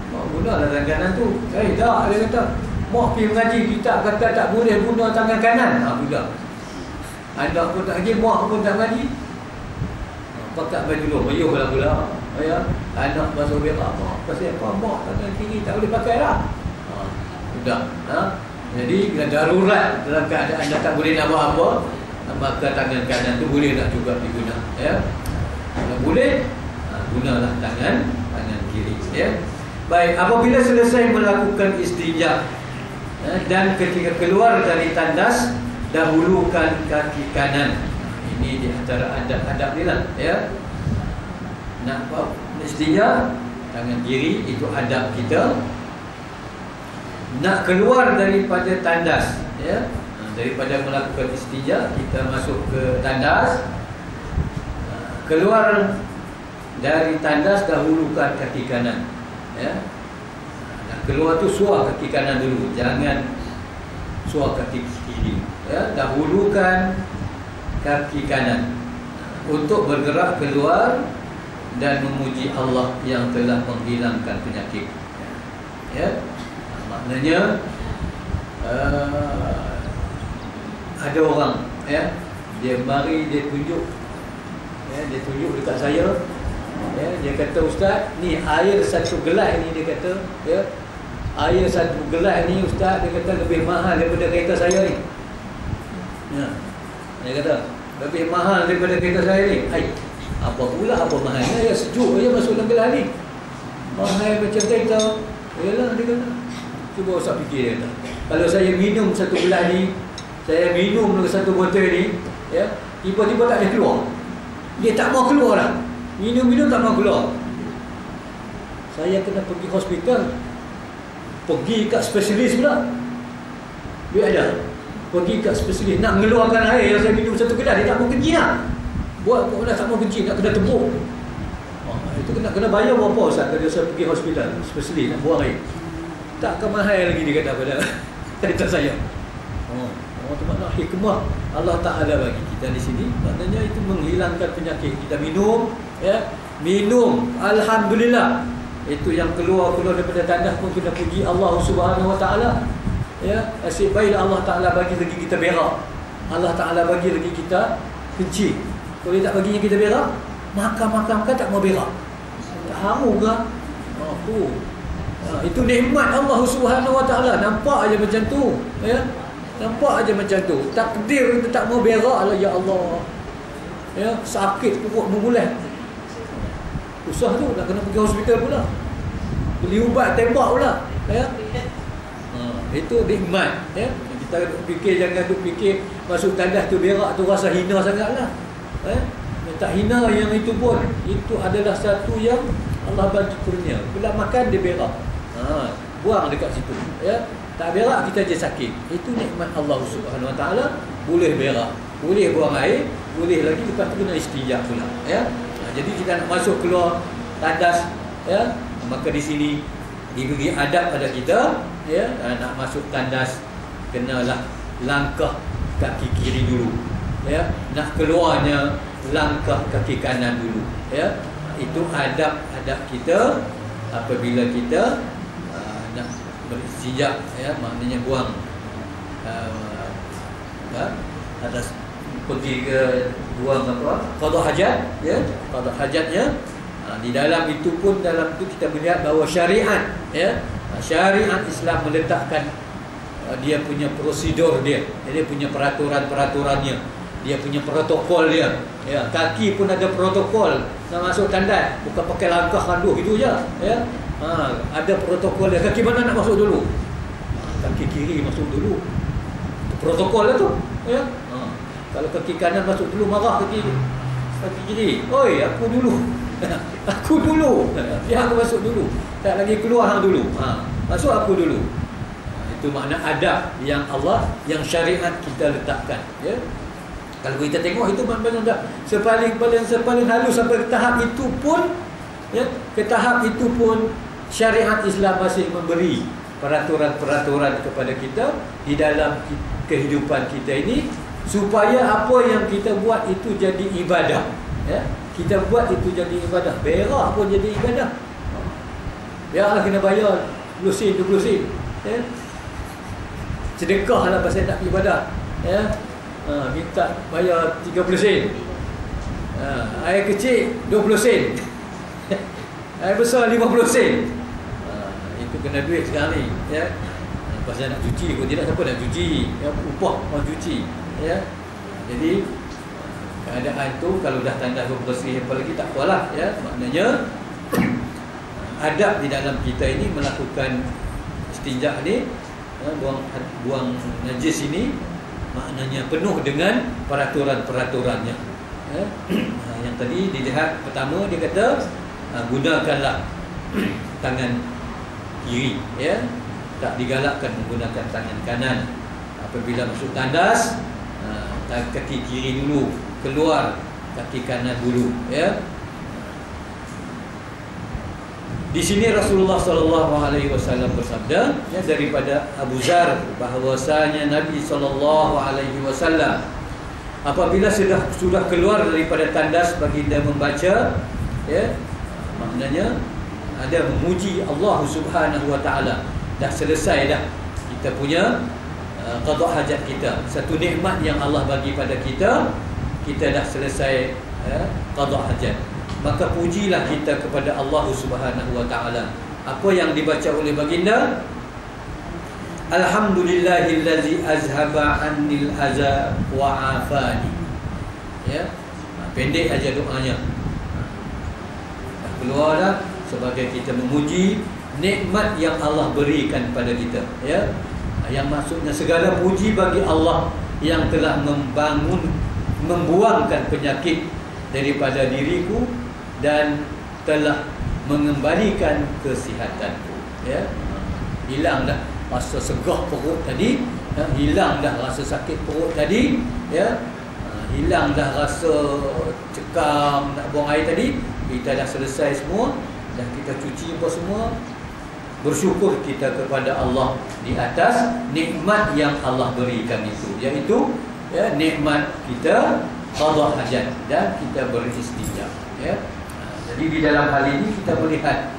mak gunalah tangan kanan tu. Tak, dia kata mak pergi mengaji, kita kata tak boleh guna tangan kanan. Budak anak pun tak pergi, mak pun tak mengaji, pakat baju dulu, mayuhlah pula, ya, anak basuh berak mak, pasal apa, mak tangan kiri tak boleh pakai lah. Sudah, jadi bila darurat dalam keadaan dah tak boleh nak buat apa, maka tangan kanan tu boleh nak juga digunakan, ya. Kalau boleh, gunalah tangan kiri, ya. Baik, apabila selesai melakukan istinja, dan ketika keluar dari tandas, dahulukan kaki kanan. Ini di antara adab-adab ni lah, ya. Nak buat istinja, tangan kiri, itu adab kita. Nak keluar daripada tandas, ya, daripada melakukan istinja, kita masuk ke tandas, keluar dari tandas, dahulukan kaki kanan, ya. Nak keluar tu suar kaki kanan dulu, jangan suar kaki kiri, ya. Dahulukan kaki kanan untuk bergerak keluar dan memuji Allah yang telah menghilangkan penyakit, ya. Maknanya ada orang, ya, dia mari, dia tunjuk, ya, dia tunjuk dekat saya, ya, dia kata, Ustaz, ni air satu gelas ni, dia kata, ya, air satu gelas ni Ustaz, dia kata lebih mahal daripada kereta saya ni, ya. Dia kata lebih mahal daripada kereta saya ni. Apa pula, apa mahalnya, ya, sejuk aja masuk dalam gelas ni, mahal macam kereta. Yalah, dia kata, cuba Ustaz fikir, dia kata, kalau saya minum satu gelas ni, saya minum satu botol ni, ya, tiba-tiba tak boleh keluar, dia tak mau keluar lah, minum-minum tak mau keluar, saya kena pergi hospital, pergi kat spesialis pula, dia ada pergi kat spesialis, nak mengeluarkan air yang saya minum satu gelas, dia tak mau kencing lah, buat kok dah tak mau kencing, nak kena tepuk. Itu kena bayar berapa Ustaz kalau saya pergi hospital spesialis nak buang air? takkan mahal lagi dia kata pada kata saya. Tu makna hikmah Allah Ta'ala bagi kita di sini. Maknanya itu menghilangkan penyakit. Kita minum, ya, minum, alhamdulillah. Itu yang keluar daripada tandas pun kita puji Allah Subhanahu Wa Ta'ala. Ya, asyik baiklah Allah Ta'ala bagi lagi kita berak. Allah Ta'ala bagi lagi kita kencing. Kalau dia tak baginya kita berak, makan tak mau berak. Tak haru ke? Itu nikmat Allah Subhanahu Wa Ta'ala. Nampak aja macam tu, ya. Nampak aja macam tu. Takdir kita tak mau berak lah, ya Allah. Ya, sakit perut membulat. Susah tu nak kena pergi hospital pula. Beli ubat tembak pula, ya. Itu nikmat, ya. Kita fikir, jangan duk fikir masuk tandas tu berak tu rasa hina sangatlah. Tak hina yang itu pun. Itu adalah satu yang Allah bagi kurnia. Bila makan dia berak. Buang dekat situ, ya. Tak berak kita je sakit. Itu nikmat Allah Subhanahu Wa Ta'ala. Boleh berak, boleh buang air, boleh lagi lepas tu kena istinja pula, ya. Jadi kita nak masuk keluar tandas, ya, maka di sini diberi adab pada kita, ya. Nak masuk tandas kenalah langkah kaki kiri dulu, ya. Nak keluarnya langkah kaki kanan dulu, ya. Itu adab kita apabila kita nak beristinja, ya, maknanya buang atas pergi ke buang apa, qada hajat, ya, qada hajatnya. Di dalam itu pun, dalam itu kita melihat bahawa syariat, ya, syariat Islam meletakkan dia punya prosedur dia punya peraturan-peraturannya, dia punya protokol dia, ya. Kaki pun ada protokol. Nak masuk tandas bukan pakai langkah kanduh gitu je, ya. Ada protokol dia. Kaki mana nak masuk dulu? Kaki kiri masuk dulu. Protokol lah tu, ya. Kalau kaki kanan masuk dulu, marah kaki kiri. Oi, aku dulu. Aku dulu. Dia aku masuk dulu. Tak lagi keluar hang dulu. Masuk aku dulu. Itu makna adab yang Allah, yang syariat kita letakkan, ya. Kalau kita tengok itu benar-benar dah sepaling halus sampai ke tahap itu pun, ya, ke tahap itu pun syariat Islam masih memberi peraturan-peraturan kepada kita di dalam kehidupan kita ini, supaya apa yang kita buat itu jadi ibadah, ya. Kita buat itu jadi ibadah. Berak pun jadi ibadah. Biarlah kena bayar 10 sen, 20 sen, ya. Sedekahlah pasal nak ibadah, ya. Minta bayar 30 sen. Air kecil 20 sen. Air besar 50 sen. Itu kena duit sekali, ya. Pasal nak cuci pun tidak, siapa nak cuci, ya, upah orang cuci, ya. Jadi keadaan tu kalau dah tanda bersih apa lagi tak apalah, ya. Maknanya adab di dalam kita ini melakukan istinja ni, ya, buang najis ini, maknanya penuh dengan peraturan-peraturannya, ya. Yang tadi dilihat pertama dia kata gunakanlah tangan kiri, ya. Tak digalakkan menggunakan tangan kanan. Apabila masuk tandas, kaki kiri dulu, keluar kaki kanan dulu, ya. Di sini Rasulullah SAW bersabda, ya, daripada Abu Zar, bahawasanya Nabi SAW apabila sudah keluar daripada tandas, baginda membaca, ya, maknanya ada memuji Allah Subhanahu Wa Ta'ala. Dah selesai dah kita punya qada hajat kita. Satu nikmat yang Allah bagi pada kita, kita dah selesai, qada hajat. Maka pujilah kita kepada Allah Subhanahu Wa Ta'ala. Apa yang dibaca oleh baginda? Alhamdulillahillazi azhaba annil aza wa afani. Ya. Pendek aja doanya. Dah keluar dah, sebagai kita memuji nikmat yang Allah berikan pada kita, ya. Yang maksudnya segala puji bagi Allah yang telah membuangkan penyakit daripada diriku dan telah mengembalikan kesihatanku, ya. Hilang dah rasa segah perut tadi, ya. Hilang dah rasa sakit perut tadi, ya. Hilang dah rasa cekam nak buang air tadi. Kita dah selesai semua, dah kita cuci apa semua, bersyukur kita kepada Allah di atas nikmat yang Allah berikan itu, iaitu ya, nikmat kita qada hajat dan kita beristinja, ya. Jadi di dalam hal ini kita melihat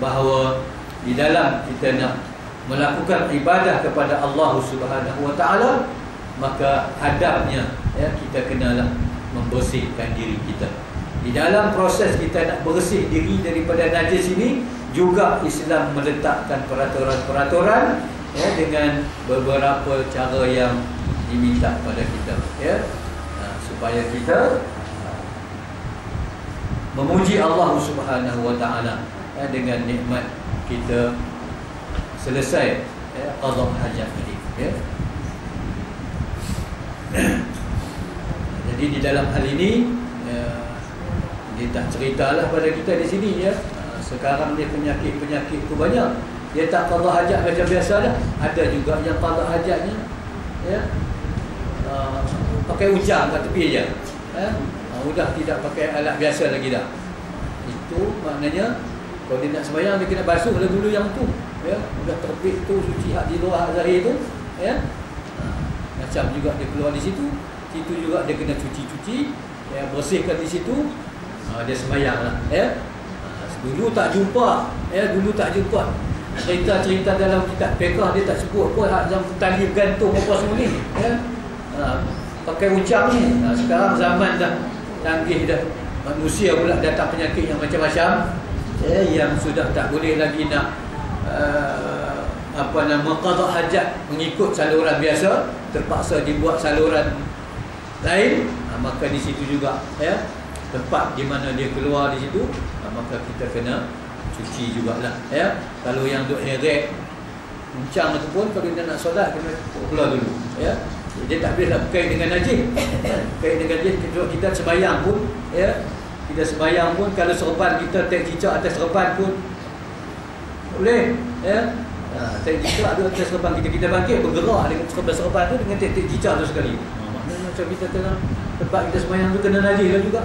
bahawa di dalam kita nak melakukan ibadah kepada Allah Subhanahu wa taala, maka adabnya ya, kita kenalah membersihkan diri kita. Di dalam proses kita nak bersih diri daripada najis ini juga Islam meletakkan peraturan-peraturan ya, dengan beberapa cara yang diminta pada kita, ya, supaya kita memuji Allah Subhanahu wa taala ya, dengan nikmat kita selesai ya, qada hajat tadi, ya. Jadi di dalam hal ini dia tak ceritalah pada kita di sini, ya. Sekarang dia penyakit-penyakit tu banyak. Dia tak qada hajat macam biasa dah. Ada juga yang qada hajatnya ya, pakai ujang kat tepi aja. Sudah tidak pakai alat biasa lagi dah. Itu maknanya kalau dia nak sembahyang dia kena basuh dulu yang tu, ya. Sudah terbit tu suci hak di luar hak zahir tu, ya. Macam juga dia keluar di situ juga dia kena cuci-cuci, ya, bersihkan di situ. Dia sembahyang lah, ya. Dulu tak jumpa, ya, cerita-cerita dalam kitab fiqh dia tak sebut pun hak yang tali gantung apa semua ni, ya. Pakai uncang ni. Sekarang zaman dah canggih dah, manusia pula datang penyakit yang macam-macam, ya, yang sudah tak boleh lagi nak qada hajat mengikut saluran biasa, terpaksa dibuat saluran lain. Maka di situ juga, ya, tempat di mana dia keluar di situ, maka kita kena cuci jugalah, ya. Kalau yang duk heret uncang tu pun kalau dia nak solat kena keluar dulu, ya. Dia tak boleh nak berkait dengan najis. Berkait dengan najis kita sembahyang pun, ya. Kita sembahyang pun kalau serban kita tak cicak atas serban pun boleh, ya. Tak cicak ada atas serban kita bangkit bergerak dengan serban tu dengan tak cicak tu sekali. Maknanya macam kita kena tempat kita sembahyang tu kena najis lah juga.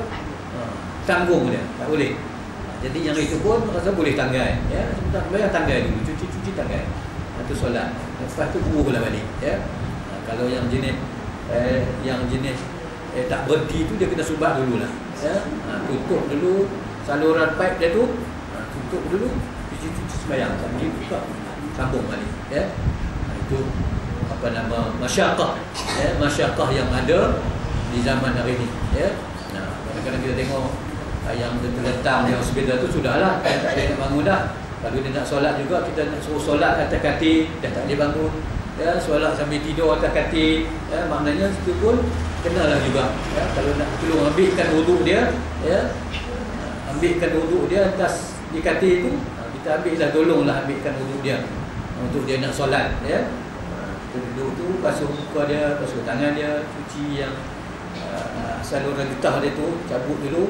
Tanggung dia, tak boleh. Jadi yang itu pun rasa boleh tanggai, ya. Sebentar sembahyang tanggai dulu, cuci tanggai. Itu solat. Lepas tu buruhlah balik, ya. Kalau yang jenis tak berhenti tu dia kena subah dululah, ya. Tutup dulu saluran pipe dia tu, tutup dulu, cuci sembahyang, sambil buka sambung balik, ya. Itu masyaqqah, ya, masyaqqah yang ada di zaman hari ini, ya. Kadang-kadang kita tengok yang terletang di hospital tu sudahlah, tak boleh nak bangun dah. Kalau dia nak solat juga, kita nak suruh solat atas katil, dah tak boleh bangun, ya. Solat sambil tidur atas katil, ya. Maknanya itu pun kenalah juga, ya. Kalau nak tolong ambilkan wuduk dia, ya, ambilkan wuduk dia atas di katil tu, kita ambillah, tolonglah ambilkan wuduk dia untuk dia nak solat, ya. Duduk tu, basuh muka dia, basuh tangan dia, cuci yang saluran getah dia tu, cabut dulu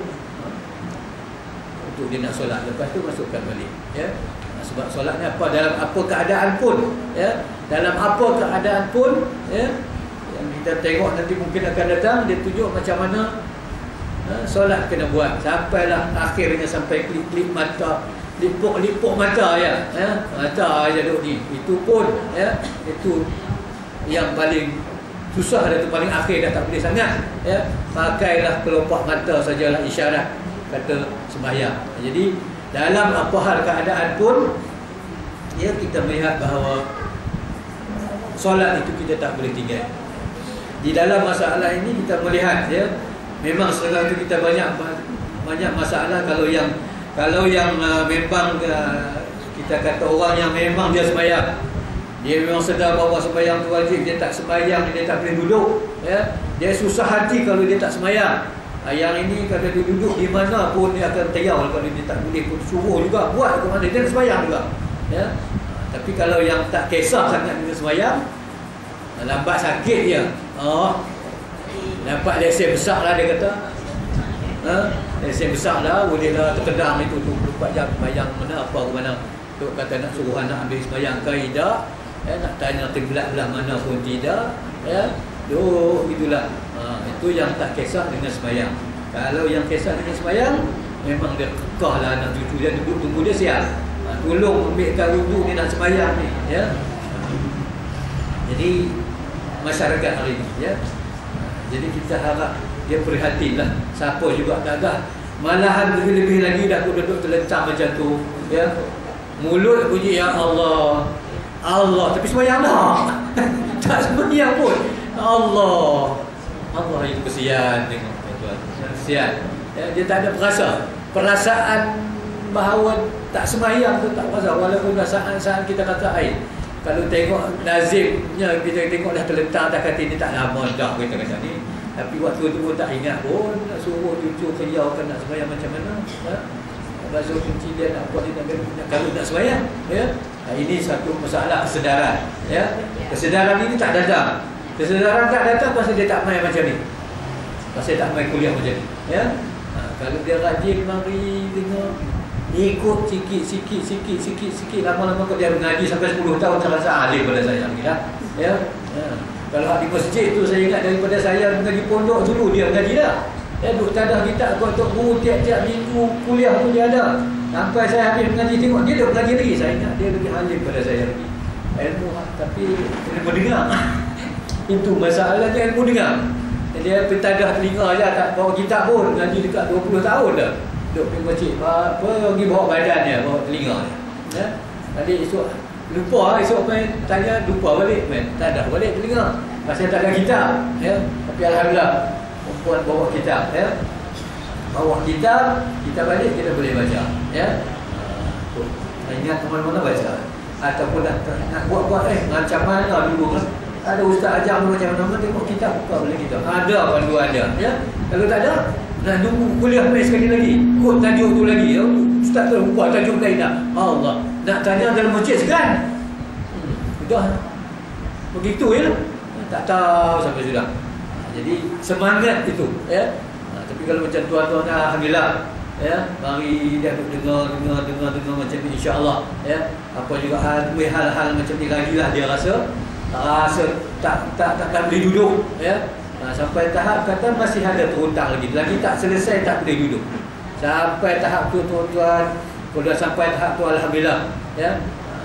untuk dia nak solat. Lepas tu masukkan balik, ya. Sebab solat ni apa, dalam apa keadaan pun, ya, dalam apa keadaan pun, ya, yang kita tengok nanti mungkin akan datang, dia tunjuk macam mana solat kena buat sampailah akhirnya, sampai klip-klip mata, lipuk mata, ya, mata aja duduk ni. Itu pun, ya, itu yang paling susah dah, tu paling akhir dah, tak boleh sangat, ya. Pakailah kelopak mata sajalah isyarat kata sembahyang. Jadi dalam apa hal keadaan pun, ya, kita melihat bahawa solat itu kita tak boleh tinggal. Di dalam masalah ini kita melihat, ya, memang sekarang itu kita banyak masalah. Kalau yang memang kita kata orang yang memang dia sembahyang, dia memang sedar bahawa sembahyang tu wajib, dia tak sembahyang, dia tak boleh duduk, ya. Dia susah hati kalau dia tak sembahyang. Yang ini kalau dia duduk di mana pun dia akan tayau. Kalau dia tak boleh pun suruh juga buat ke mana, dia sembahyang juga, ya. Tapi kalau yang tak kisah sangat dengan sembahyang, lambat sakit dia, dapat lesen besar lah, dia kata, lesen besar lah, bolehlah terkedang itu 24 jam sembahyang mana apa ke mana. Tok kata nak suruh anak ambil sembahyang ke tidak, ya, nak tanya kiblat belah mana pun tidak, ya. Itulah. Itu yang tak kisah dengan sembahyang. Kalau yang kisah dengan sembahyang, memang dia kekah lah anak cucu dia duduk tunggu dia sial. tolong ambilkan wuduk ni nak sembahyang ni, ya. Jadi masyarakat hari ini, ya. Jadi kita harap dia prihatinlah. Siapa juga tak ada. Malahan lebih-lebih lagi dah duduk terlentang macam tu, ya. Mulut puji ya Allah, Allah, tapi sembahyang dah. Tak sembahyang pun. Allah itu kesian tengok tuan. Kesian. Ya, dia tak ada perasaan bahawa tak sembahyang tu tak pasal, walaupun saat kita kata air. Kalau tengok lazimnya kita tengok dah terletak dah kata ni tak lama dah kita kata ni. Tapi waktu tu pun tak ingat pun nak suruh cucu keriaukan nak sembahyang macam mana. Ha? Basuh cuci dia nak buat dia nak kalau nak sembahyang, ya. Ini satu masalah kesedaran, ya. Kesedaran ini tak datang. Kesedaran tak datang pasal dia tak main macam ni. Pasal tak main kuliah macam ni, ya. Kalau dia rajin mari dengar ikut sikit lama-lama kalau dia mengaji sampai 10 tahun terasa alim pada saya lagi dah, ya. Kalau di masjid tu saya ingat daripada saya mengaji pondok dulu dia mengaji dah. Ya, duk tadah kita untuk guru tiap-tiap minggu kuliah pun dia ada. Sampai saya habis mengaji tengok dia dah mengaji lagi. Saya ingat dia lebih alim pada saya lagi. Ilmu tapi ilmu dengar. Itu masalahnya ilmu dengar. Dia petadah telinga je tak bawa kitab pun. Mengaji dekat 20 tahun dah. Duk pergi masjid apa pergi bawa badannya, bawa telinga dia. Ya. Tadi esok lupa, esok main tanya lupa balik main. Tak ada balik telinga. Pasal tak ada kitab, ya. Tapi alhamdulillah perempuan bawa kitab, ya. Bawa kitab, kita balik kita boleh baca, ya. Ingat mana-mana baca. Ataupun nak buat-buat macam mana dulu kan. Ada ustaz ajar macam mana tengok kitab buka boleh kita. Ada panduan dia, ya. Kalau tak ada nak tunggu kuliah main sekali lagi. Kod tajuk tu lagi, ya. Ustaz tu buka tajuk lain dah. Allah, nak tanya dalam masjid sekarang. Sudah. Begitu ya. Tak tahu sampai sudah. Jadi semangat itu, ya. Tapi kalau macam tuan-tuan alhamdulillah, ya, mari dia dengar macam ni insya-Allah, ya. Apa juga hal-hal macam ni lagi lah dia rasa tak boleh duduk, ya. Sampai tahap kata masih ada terhutang lagi tak selesai tak boleh duduk. Sampai tahap tu tuan-tuan, kalau sampai tahap tu alhamdulillah, ya.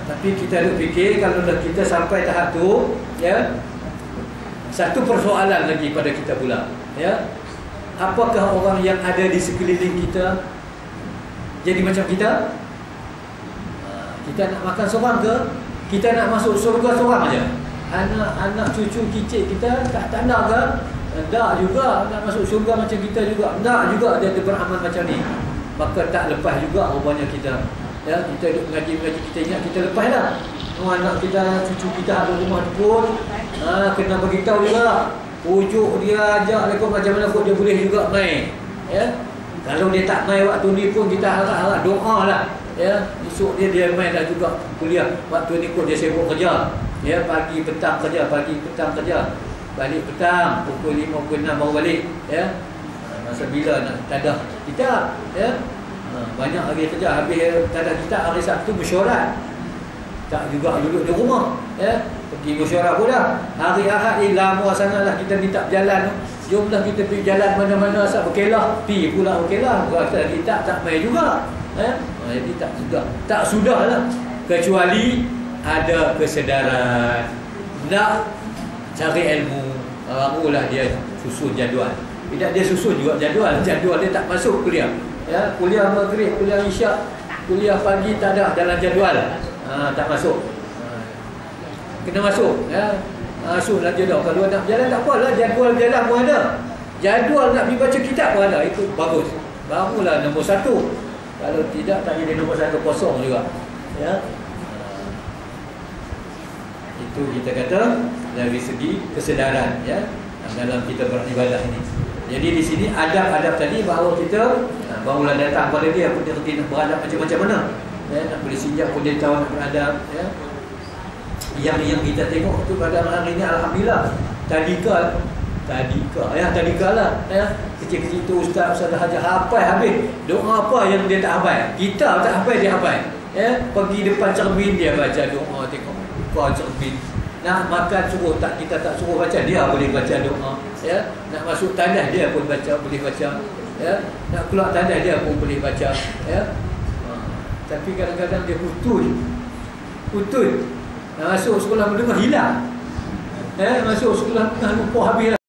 Tapi kita duk fikir kalau kita sampai tahap tu, ya. Satu persoalan lagi pada kita pula, ya. Apakah orang yang ada di sekeliling kita jadi macam kita? Kita nak makan seorang ke? Kita nak masuk surga seorang aja? Anak cucu kicit kita tak nak ke? Tak juga nak masuk surga macam kita juga. Tak juga dia beramal macam ni. Maka tak lepas juga rupanya kita. Ya, kita duduk mengaji kita ingat kita lepas dah. Anak kita, cucu kita ada rumah pun kena beritahu juga. Ujuk dia ajak mereka macam mana pun dia boleh juga main, ya. Kalau dia tak main waktu ni pun kita harap doa lah, ya. Esok dia main dah juga kuliah. Waktu ni pun dia sibuk kerja, ya. Pagi petang kerja, balik petang pukul 5 pukul 6 baru balik, ya. Masa bila nak tadah kita, ya. Banyak lagi kerja. Habis tadah kita hari Sabtu mesyuarat. Tak juga duduk di rumah, ya. Pergi mesyuarat pula. Hari Ahad ni lama sangatlah kita minta berjalan. Jomlah kita pergi jalan mana-mana asal berkelah. Pergi pula berkelah. Kata kita tak main juga, ya. Jadi tak sudahlah. Kecuali ada kesedaran nak cari ilmu, barulah dia susun jadual. Tidak dia susun juga jadual dia tak masuk kuliah, ya. Kuliah maghrib, kuliah isyak, kuliah pagi tak ada dalam jadual. Tak masuk. Kena masuk, ya. Masuklah jadual. Kalau nak berjalan tak apalah, jadual jalan pun ada. Jadual nak pergi baca kitab pun ada. Itu bagus. Barulah nombor 1. Kalau tidak tak jadi nombor 1 kosong juga, ya. Itu kita kata dari segi kesedaran, ya, dalam kita beribadah ini. Jadi di sini adab-adab tadi bahawa kita barulah datang pada dia pun dia nak beradab macam-macam mana. Ya, nak boleh sinjak pun dia tahu nak beradab, ya. Yang kita tengok tu pada hari ini alhamdulillah tadika lah, ya. Kecil-kecil tu ustaz dah hafal habis doa apa yang dia tak hafal, kita tak hafal dia hafal, ya. Pergi depan cermin dia baca doa, tengok buka cermin. Nak makan suruh tak, kita tak suruh baca, dia boleh baca doa, ya. Nak masuk tandas dia pun baca, boleh baca, ya. Nak keluar tandas dia pun boleh baca, ya. Tapi kadang-kadang dia putus. Masuk sekolah menengah hilang. Masuk sekolah menengah lupa habis.